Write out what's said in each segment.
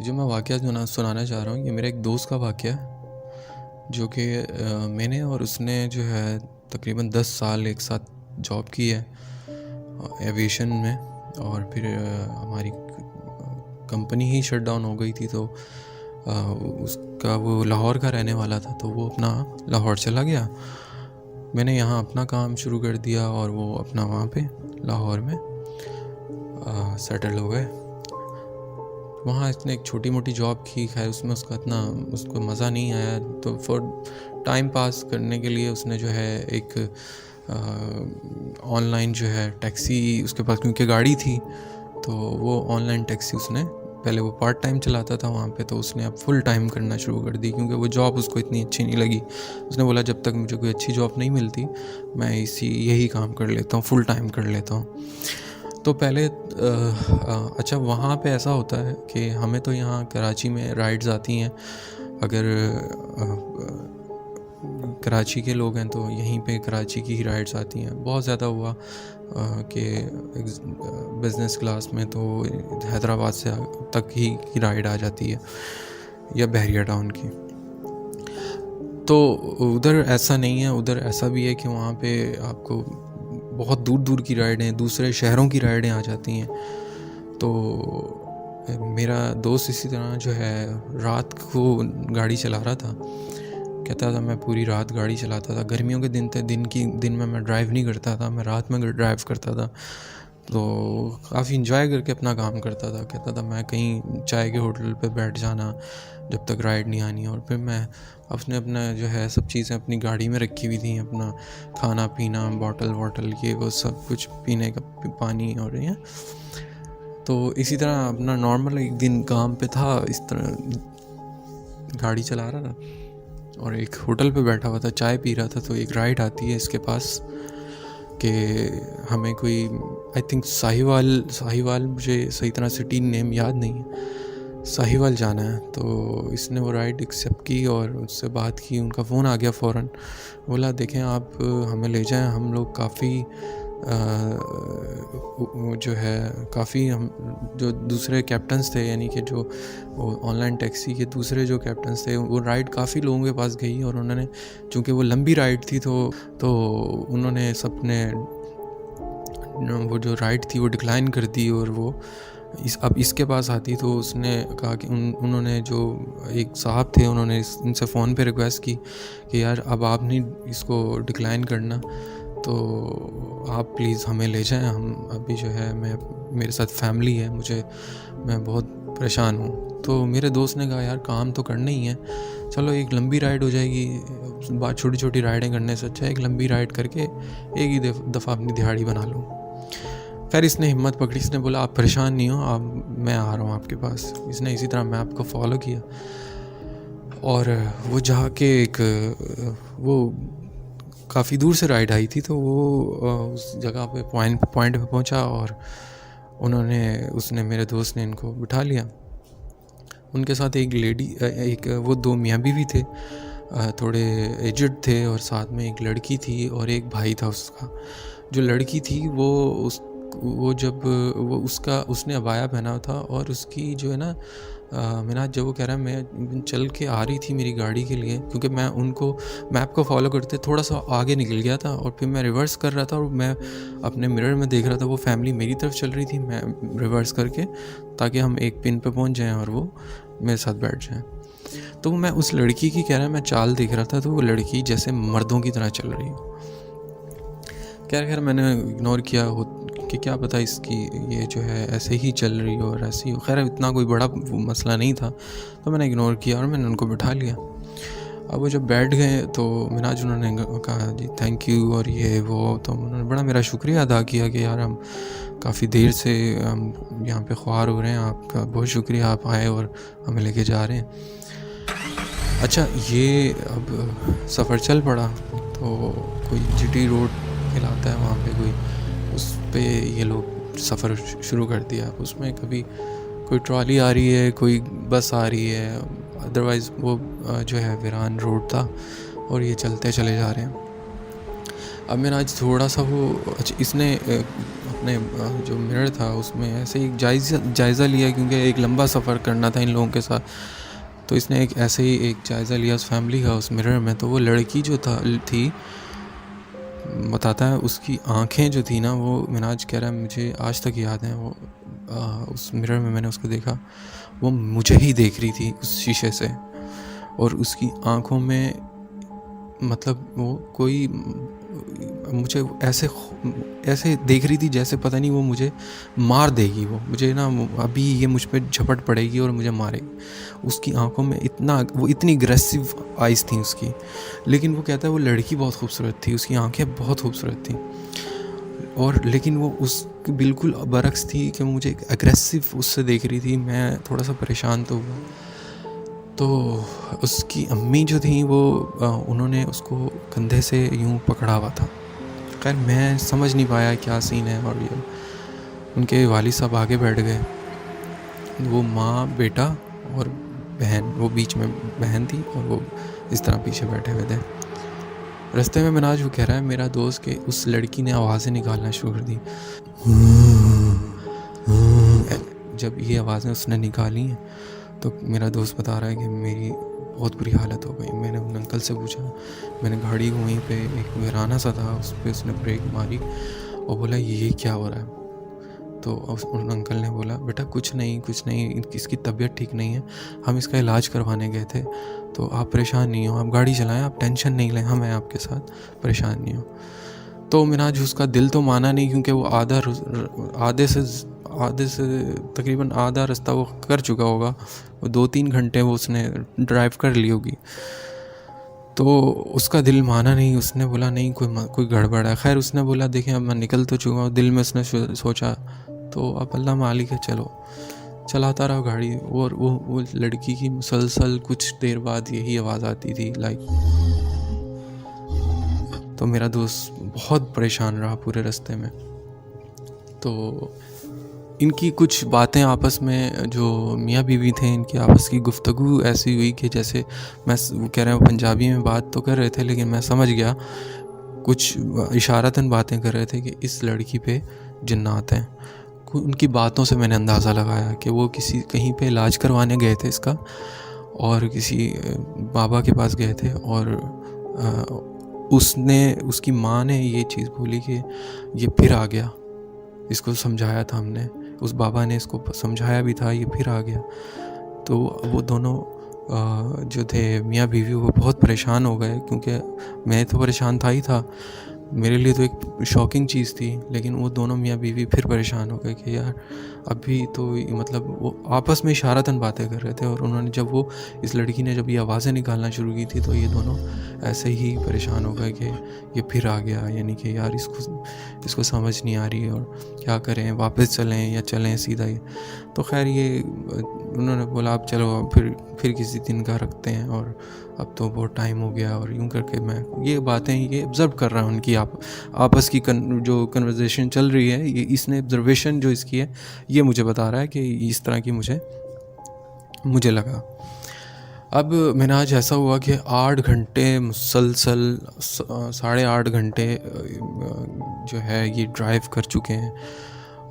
जो मैं वाक़या सुनाना चाह रहा हूँ, ये मेरे एक दोस्त का वाक़या है, जो कि मैंने और उसने जो है तकरीबन 10 साल एक साथ जॉब की है एविएशन में। और फिर हमारी कंपनी ही शट डाउन हो गई थी, तो उसका वो लाहौर का रहने वाला था, तो वो अपना लाहौर चला गया। मैंने यहाँ अपना काम शुरू कर दिया और वो अपना वहाँ पे लाहौर में सेटल हो गए। वहाँ इसने एक छोटी मोटी जॉब की, खैर उसमें उसको मज़ा नहीं आया, तो फॉर टाइम पास करने के लिए उसने जो है एक ऑनलाइन जो है टैक्सी, उसके पास क्योंकि गाड़ी थी, तो वो ऑनलाइन टैक्सी उसने पहले वो पार्ट टाइम चलाता था वहाँ पे, तो उसने अब फुल टाइम करना शुरू कर दी, क्योंकि वो जॉब उसको इतनी अच्छी नहीं लगी। उसने बोला जब तक मुझे कोई अच्छी जॉब नहीं मिलती मैं यही काम कर लेता हूँ, फुल टाइम कर लेता हूँ। तो पहले अच्छा, वहाँ पे ऐसा होता है कि हमें तो यहाँ कराची में राइड्स आती हैं, अगर कराची के लोग हैं तो यहीं पे कराची की ही राइड्स आती हैं। बहुत ज़्यादा हुआ कि बिज़नेस क्लास में तो हैदराबाद से तक ही की राइड आ जाती है, या बहरिया टाउन की। तो उधर ऐसा नहीं है, उधर ऐसा भी है कि वहाँ पे आपको बहुत दूर दूर की राइडें, दूसरे शहरों की राइडें आ जाती हैं। तो मेरा दोस्त इसी तरह जो है रात को गाड़ी चला रहा था, कहता था मैं पूरी रात गाड़ी चलाता था। गर्मियों के दिन थे, दिन में मैं ड्राइव नहीं करता था, मैं रात में ड्राइव करता था, तो काफ़ी इंजॉय करके अपना काम करता था। कहता था मैं कहीं चाय के होटल पे बैठ जाना जब तक राइड नहीं आनी, और फिर मैं अपना जो है सब चीज़ें अपनी गाड़ी में रखी हुई थी, अपना खाना पीना, बॉटल ये वो सब कुछ, पीने का पानी और ये। तो इसी तरह अपना नॉर्मल एक दिन काम पे था, इस तरह गाड़ी चला रहा था और एक होटल पे बैठा हुआ था, चाय पी रहा था। तो एक राइड आती है इसके पास कि हमें कोई, आई थिंक साहिवाल, मुझे सही तरह सिटी नेम याद नहीं है, साहिवाल जाना है। तो इसने वो राइड एक्सेप्ट की और उससे बात की, उनका फ़ोन आ गया फ़ौरन, बोला देखें आप हमें ले जाएं, हम लोग काफ़ी जो है काफ़ी हम जो दूसरे कैप्टन्स थे, यानी कि जो ऑनलाइन टैक्सी के दूसरे जो कैप्टन्स थे, वो राइड काफ़ी लोगों के पास गई और उन्होंने, चूँकि वो लंबी राइड थी, तो उन्होंने सबने वो जो राइड थी वो डिक्लाइन कर दी। और वो अब इसके पास आती, तो उसने कहा कि उन्होंने जो एक साहब थे, उन्होंने इनसे फ़ोन पे रिक्वेस्ट की कि यार अब आप नहीं इसको डिक्लाइन करना, तो आप प्लीज़ हमें ले जाएं, हम अभी जो है मेरे साथ फैमिली है, मैं बहुत परेशान हूँ। तो मेरे दोस्त ने कहा यार काम तो करना ही है, चलो एक लंबी राइड हो जाएगी, बात छोटी छोटी राइडें करने से अच्छा एक लंबी राइड करके एक ही दफ़ा अपनी दिहाड़ी बना लूँ। खैर इसने हिम्मत पकड़ी, इसने बोला आप परेशान नहीं हो, आप मैं आ रहा हूँ आपके पास। इसने इसी तरह मैप को फॉलो किया और वो जाके वो काफ़ी दूर से राइड आई थी, तो वो उस जगह पे पॉइंट पे पहुंचा और उसने मेरे दोस्त ने इनको बिठा लिया। उनके साथ एक वो दो मियाँ बीवी थे, थोड़े एजड थे, और साथ में एक लड़की थी और एक भाई था उसका। जो लड़की थी उसने अबाया पहना था, और उसकी जो है ना मिनाज, जब वो कह रहा है मैं चल के आ रही थी मेरी गाड़ी के लिए, क्योंकि मैं उनको मैप को फॉलो करते थोड़ा सा आगे निकल गया था और फिर मैं रिवर्स कर रहा था और मैं अपने मिरर में देख रहा था वो फैमिली मेरी तरफ चल रही थी, मैं रिवर्स करके, ताकि हम एक पिन पे पहुंच जाएं और वो मेरे साथ बैठ जाएं। तो मैं उस लड़की की कह रहा है मैं चाल देख रहा था, तो वो लड़की जैसे मर्दों की तरह चल रही हो। खैर मैंने इग्नोर किया कि क्या पता इसकी ये जो है ऐसे ही चल रही हो और ऐसे ही हो। खैर इतना कोई बड़ा मसला नहीं था, तो मैंने इग्नोर किया और मैंने उनको बिठा लिया। अब वो जब बैठ गए तो मिनाज उन्होंने कहा जी थैंक यू और ये वो, तो उन्होंने बड़ा मेरा शुक्रिया अदा किया कि यार हम काफ़ी देर से हम यहाँ पे ख्वार हो रहे हैं, आपका बहुत शुक्रिया, आप आए और हमें लेके जा रहे हैं। अच्छा, ये अब सफ़र चल पड़ा, तो कोई जीटी रोड कहलाता है वहाँ पे, उस पे ये लोग सफ़र शुरू कर दिया। उसमें कभी कोई ट्रॉली आ रही है, कोई बस आ रही है, अदरवाइज़ वो जो है वीरान रोड था और ये चलते चले जा रहे हैं। अब मेरा आज थोड़ा सा वो, अच्छा इसने अपने जो मिरर था उसमें ऐसे ही जायज़ा लिया, क्योंकि एक लंबा सफ़र करना था इन लोगों के साथ। तो इसने एक ऐसे ही एक जायज़ा लिया उस फैमिली का उस मिरर में। तो वो लड़की जो थी बताता है, उसकी आँखें जो थी ना, वो मिनाज कह रहा है मुझे आज तक याद है, वो उस मिरर में मैंने उसको देखा, वो मुझे ही देख रही थी उस शीशे से। और उसकी आँखों में मतलब वो कोई मुझे ऐसे देख रही थी जैसे पता नहीं वो मुझे मार देगी, वो मुझे ना अभी ये मुझ पर झपट पड़ेगी और मुझे मारेगी। उसकी आंखों में वो इतनी अग्रेसिव आइज़ थी उसकी। लेकिन वो कहता है वो लड़की बहुत खूबसूरत थी, उसकी आंखें बहुत खूबसूरत थी, और लेकिन वो उस बिल्कुल बरक्स थी कि मुझे अग्रेसिव उससे देख रही थी। मैं थोड़ा सा परेशान तो हुआ। तो उसकी अम्मी जो थी वो उन्होंने उसको कंधे से यूं पकड़ा हुआ था। खैर मैं समझ नहीं पाया क्या सीन है, और ये उनके वालिद साहब आगे बैठ गए, वो माँ बेटा और बहन, वो बीच में बहन थी और वो इस तरह पीछे बैठे हुए थे। रास्ते में मिनाज वो कह रहा है मेरा दोस्त के उस लड़की ने आवाज़ें निकालना शुरू कर दी। जब ये आवाज़ें उसने निकाली हैं तो मेरा दोस्त बता रहा है कि मेरी बहुत बुरी हालत हो गई। मैंने उन अंकल से पूछा, मैंने गाड़ी वहीं पे एक वीराना सा था उस पर उसने ब्रेक मारी और बोला ये क्या हो रहा है। तो उन अंकल ने बोला बेटा कुछ नहीं, इसकी तबीयत ठीक नहीं है, हम इसका इलाज करवाने गए थे, तो आप परेशान नहीं हो, आप गाड़ी चलाएं, आप टेंशन नहीं लें, हम हैं आपके साथ, परेशान नहीं हो। तो मिनाज उसका दिल तो माना नहीं, क्योंकि वो आधे से तकरीबन आधा रास्ता वो कर चुका होगा, वो 2-3 घंटे वो उसने ड्राइव कर ली होगी। तो उसका दिल माना नहीं, उसने बोला नहीं कोई गड़बड़ है। खैर उसने बोला देखें अब मैं निकल तो चुका हूँ, दिल में उसने सोचा तो अब अल्लाह मालिक है, चलो चलाता रहा गाड़ी। और वो लड़की की मुसलसल कुछ देर बाद यही आवाज़ आती थी लाइक। तो मेरा दोस्त बहुत परेशान रहा पूरे रास्ते में। तो इनकी कुछ बातें आपस में, जो मियाँ बीवी थे इनकी आपस की गुफ्तगू ऐसी हुई कि जैसे मैं कह रहा हूँ पंजाबी में बात तो कर रहे थे, लेकिन मैं समझ गया कुछ इशारतन बातें कर रहे थे कि इस लड़की पे जिन्नात हैं। उनकी बातों से मैंने अंदाज़ा लगाया कि वो कहीं पे इलाज करवाने गए थे इसका, और किसी बाबा के पास गए थे, और उसकी माँ ने ये चीज़ बोली कि ये फिर आ गया। इसको समझाया था हमने, उस बाबा ने इसको समझाया भी था, ये फिर आ गया। तो वो दोनों जो थे मियाँ बीवी वो बहुत परेशान हो गए, क्योंकि मैं तो परेशान था ही था, मेरे लिए तो एक शॉकिंग चीज़ थी। लेकिन वो दोनों मियाँ बीवी फिर परेशान हो गए कि यार अभी तो मतलब वो आपस में इशारतन बातें कर रहे थे, और उन्होंने जब इस लड़की ने जब ये आवाज़ें निकालना शुरू की थी तो ये दोनों ऐसे ही परेशान हो गए कि ये फिर आ गया, यानी कि यार इसको समझ नहीं आ रही और क्या करें, वापस चलें या चलें सीधा ही। तो खैर ये उन्होंने बोला अब चलो फिर किसी दिन का रखते हैं, और अब तो बहुत टाइम हो गया। और यूँ करके मैं ये बातें ये ऑब्ज़र्व कर रहा हूँ उनकी आपस की जो कन्वर्सेशन चल रही है, ये इसने ऑब्जर्वेशन जो इसकी है ये मुझे बता रहा है कि इस तरह की मुझे लगा। अब मिनाज ऐसा हुआ कि 8 घंटे मुसलसल 8.5 घंटे जो है ये ड्राइव कर चुके हैं,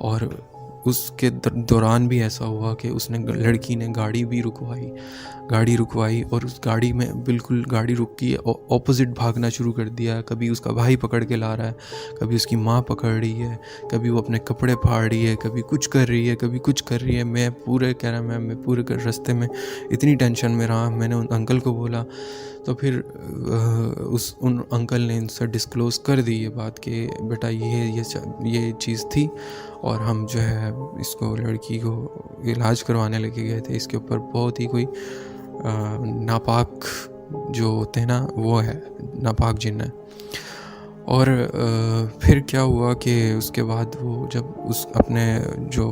और उसके दौरान भी ऐसा हुआ कि लड़की ने गाड़ी रुकवाई और उस गाड़ी में बिल्कुल गाड़ी रुक के ऑपोजिट भागना शुरू कर दिया। कभी उसका भाई पकड़ के ला रहा है, कभी उसकी माँ पकड़ रही है, कभी वो अपने कपड़े फाड़ रही है, कभी कुछ कर रही है, कभी कुछ कर रही है। मैं पूरे रास्ते में इतनी टेंशन में रहा। मैंने उन अंकल को बोला, तो फिर उन अंकल ने इनसे डिस्क्लोज़ कर दी ये बात कि बेटा ये चीज़ थी, और हम जो है इसको लड़की को इलाज करवाने लेके गए थे। इसके ऊपर बहुत ही कोई नापाक जो होते हैं ना, वो है नापाक जिन्न है। और फिर क्या हुआ कि उसके बाद वो जब उस अपने जो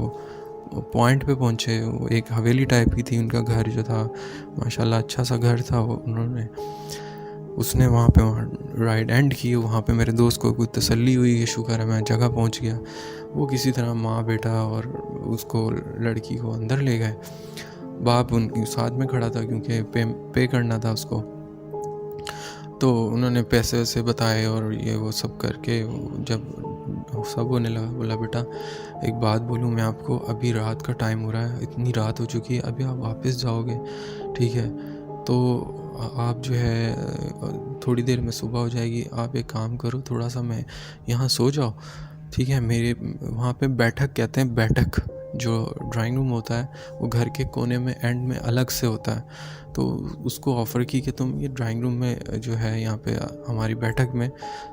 पॉइंट पे पहुँचे, वो एक हवेली टाइप की थी उनका घर जो था, माशाल्लाह अच्छा सा घर था। उसने वहाँ राइड एंड की। वहाँ पे मेरे दोस्त को कोई तसल्ली हुई कि शुक्र है मैं जगह पहुँच गया। वो किसी तरह माँ बेटा और उसको लड़की को अंदर ले गए। बाप उनके साथ में खड़ा था क्योंकि पे करना था उसको। तो उन्होंने पैसे वैसे बताए और ये वो सब करके जब सब होने लगा, बोला बेटा एक बात बोलूँ मैं आपको, अभी रात का टाइम हो रहा है, इतनी रात हो चुकी है, अभी आप वापस जाओगे, ठीक है, तो आप जो है थोड़ी देर में सुबह हो जाएगी, आप एक काम करो, थोड़ा सा मैं यहाँ सो जाओ, ठीक है। मेरे वहाँ पे बैठक कहते हैं, बैठक जो ड्राइंग रूम होता है वो घर के कोने में एंड में अलग से होता है, तो उसको ऑफ़र की कि तुम ये ड्राइंग रूम में जो है यहाँ पे हमारी बैठक में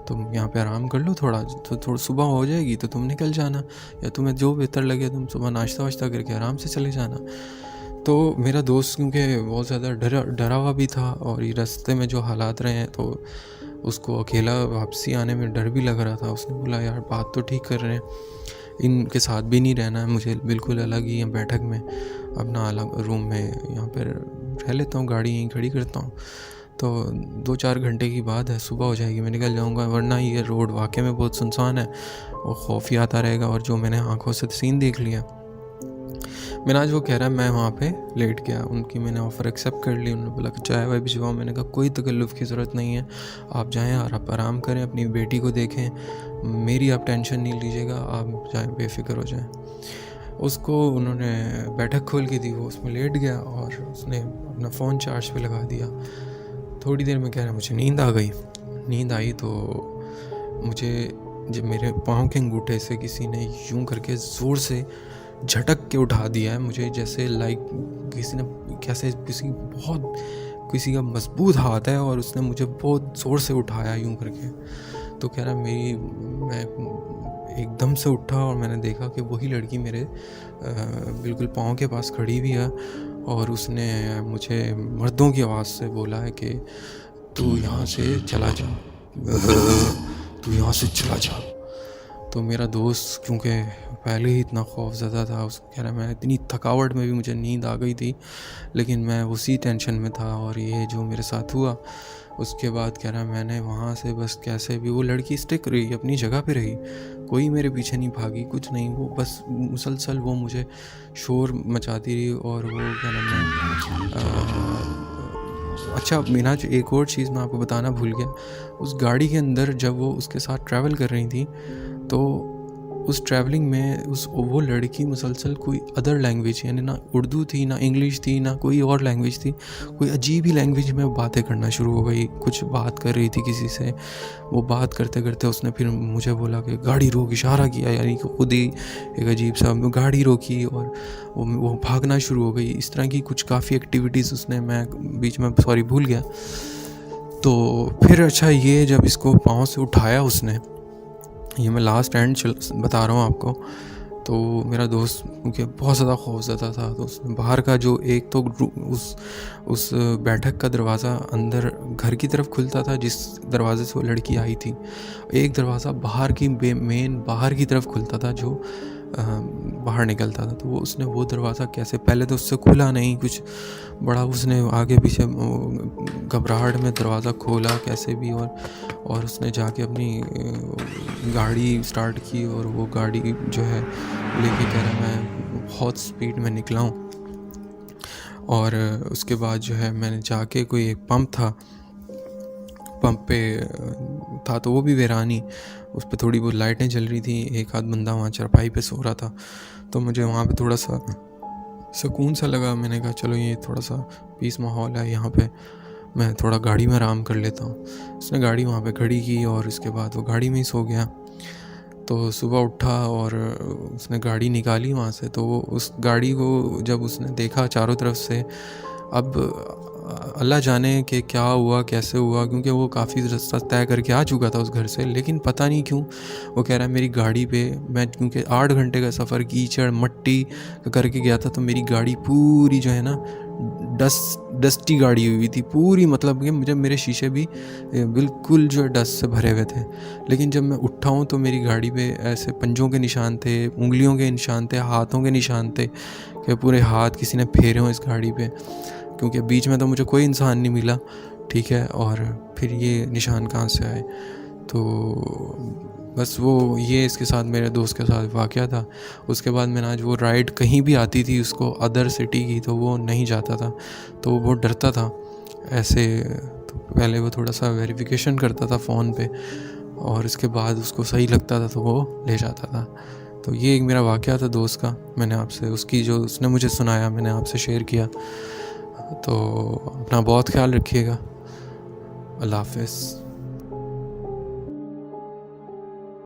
तुम यहाँ पे आराम कर लो थोड़ा, तो थोड़ा सुबह हो जाएगी तो तुम निकल जाना, या तुम्हें जो बेहतर लगे तुम सुबह नाश्ता वाश्ता करके आराम से चले जाना। तो मेरा दोस्त क्योंकि बहुत ज़्यादा डरा हुआ भी था और ये रास्ते में जो हालात रहे हैं, तो उसको अकेला वापसी आने में डर भी लग रहा था। उसने बोला यार बात तो ठीक कर रहे हैं, इनके साथ भी नहीं रहना है मुझे, बिल्कुल अलग ही बैठक में अपना अलग रूम में यहाँ पर रह लेता हूँ, गाड़ी यहीं खड़ी करता हूँ, तो 2-4 घंटे की बात है, सुबह हो जाएगी मैं निकल जाऊँगा, वरना ये रोड वाकई में बहुत सुनसान है और खौफ ही आता रहेगा। और जो मैंने आंखों से सीन देख लिया, मिनाज वो कह रहा है मैं वहाँ पे लेट गया, उनकी मैंने ऑफ़र एक्सेप्ट कर ली। उन्होंने बोला कि चाय वाय भिजवाओ, मैंने कहा कोई तकल्लुफ़ की ज़रूरत नहीं है, आप जाएँ और आप आराम करें, अपनी बेटी को देखें, मेरी आप टेंशन नहीं लीजिएगा, आप जाएँ बेफ़िक्र हो जाएँ। उसको उन्होंने बैठक खोल के दी, वो उसमें लेट गया और उसने अपना फ़ोन चार्ज पे लगा दिया। थोड़ी देर में कह रहा मुझे नींद आ गई। नींद आई तो मुझे जब मेरे पाँव के अंगूठे से किसी ने यूं करके ज़ोर से झटक के उठा दिया है मुझे, जैसे लाइक किसी ने कैसे किसी का मजबूत हाथ है और उसने मुझे बहुत ज़ोर से उठाया यूं करके। तो कह रहा मैं एकदम से उठा और मैंने देखा कि वही लड़की मेरे बिल्कुल पाँव के पास खड़ी हुई है और उसने मुझे मर्दों की आवाज़ से बोला है कि तू यहाँ से चला जा, तू यहाँ से चला जा। तो मेरा दोस्त क्योंकि पहले ही इतना खौफज़दा था, उसको कह रहा मैं इतनी थकावट में भी मुझे नींद आ गई थी, लेकिन मैं उसी टेंशन में था और ये जो मेरे साथ हुआ उसके बाद कह रहा मैंने वहाँ से बस कैसे भी, वो लड़की स्टिक रही, अपनी जगह पे रही, कोई मेरे पीछे नहीं भागी, कुछ नहीं, वो बस मुसलसल वो मुझे शोर मचाती रही। और वो क्या नाम है अच्छा मिनाज, एक और चीज़ मैं आपको बताना भूल गया, उस गाड़ी के अंदर जब वो उसके साथ ट्रैवल कर रही थी तो उस ट्रैवलिंग में वो लड़की मुसलसल कोई अदर लैंग्वेज, यानी ना उर्दू थी ना इंग्लिश थी ना कोई और लैंग्वेज थी, कोई अजीब ही लैंग्वेज में बातें करना शुरू हो गई, कुछ बात कर रही थी किसी से। वो बात करते करते उसने फिर मुझे बोला कि गाड़ी रोक, इशारा किया, यानी कि खुद ही एक अजीब सा गाड़ी रोकी और वो भागना शुरू हो गई। इस तरह की कुछ काफ़ी एक्टिविटीज़ उसने, मैं बीच में सॉरी भूल गया। तो फिर अच्छा ये जब इसको पाँव से उठाया उसने, ये मैं लास्ट एंड बता रहा हूँ आपको, तो मेरा दोस्त क्योंकि बहुत ज़्यादा खौफज़दा था, तो उसने बाहर का जो एक तो उस बैठक का दरवाज़ा अंदर घर की तरफ खुलता था जिस दरवाज़े से वो लड़की आई थी, एक दरवाज़ा बाहर की मेन बाहर की तरफ खुलता था जो बाहर निकलता था। तो उसने वो दरवाज़ा कैसे, पहले तो उससे खुला नहीं कुछ बड़ा, उसने आगे पीछे घबराहट में दरवाज़ा खोला कैसे भी और उसने जाके अपनी गाड़ी स्टार्ट की और वो गाड़ी जो है लेके कह रहा मैं बहुत स्पीड में निकला हूँ। और उसके बाद जो है मैंने जाके कोई एक पंप पे था तो वो भी वीरानी, उस पर थोड़ी बहुत लाइटें जल रही थी, एक आध बंदा वहाँ चारपाई पे सो रहा था, तो मुझे वहाँ पे थोड़ा सा सुकून सा लगा। मैंने कहा चलो ये थोड़ा सा पीस माहौल है यहाँ पे, मैं थोड़ा गाड़ी में आराम कर लेता हूँ। उसने गाड़ी वहाँ पे खड़ी की और उसके बाद वो गाड़ी में ही सो गया। तो सुबह उठा और उसने गाड़ी निकाली वहाँ से, तो वो उस गाड़ी को जब उसने देखा चारों तरफ से, अब अल्लाह जाने कि क्या हुआ कैसे हुआ, क्योंकि वो काफ़ी रास्ता तय करके आ चुका था उस घर से, लेकिन पता नहीं क्यों वो कह रहा है मेरी गाड़ी पे, मैं क्योंकि 8 घंटे का सफ़र कीचड़ मट्टी करके गया था, तो मेरी गाड़ी पूरी जो है ना डस्टी गाड़ी हुई थी पूरी, मतलब कि मुझे मेरे शीशे भी बिल्कुल जो है डस्ट से भरे हुए थे। लेकिन जब मैं उठा हूँ तो मेरी गाड़ी पे ऐसे पंजों के निशान थे, उंगलियों के निशान थे, हाथों के निशान थे कि पूरे हाथ किसी ने फेरे हों इस गाड़ी पे, क्योंकि बीच में तो मुझे कोई इंसान नहीं मिला, ठीक है, और फिर ये निशान कहाँ से आए। तो बस वो ये इसके साथ मेरे दोस्त के साथ वाक़या था। उसके बाद मैंने आज वो राइड कहीं भी आती थी उसको अदर सिटी की, तो वो नहीं जाता था, तो वो बहुत डरता था ऐसे। तो पहले वो थोड़ा सा वेरिफिकेशन करता था फ़ोन पे, और इसके बाद उसको सही लगता था तो वो ले जाता था। तो ये एक मेरा वाक़या था दोस्त का, मैंने आपसे उसकी जो उसने मुझे सुनाया मैंने आपसे शेयर किया। तो अपना बहुत ख्याल रखिएगा। अल्लाह हाफ़िज़।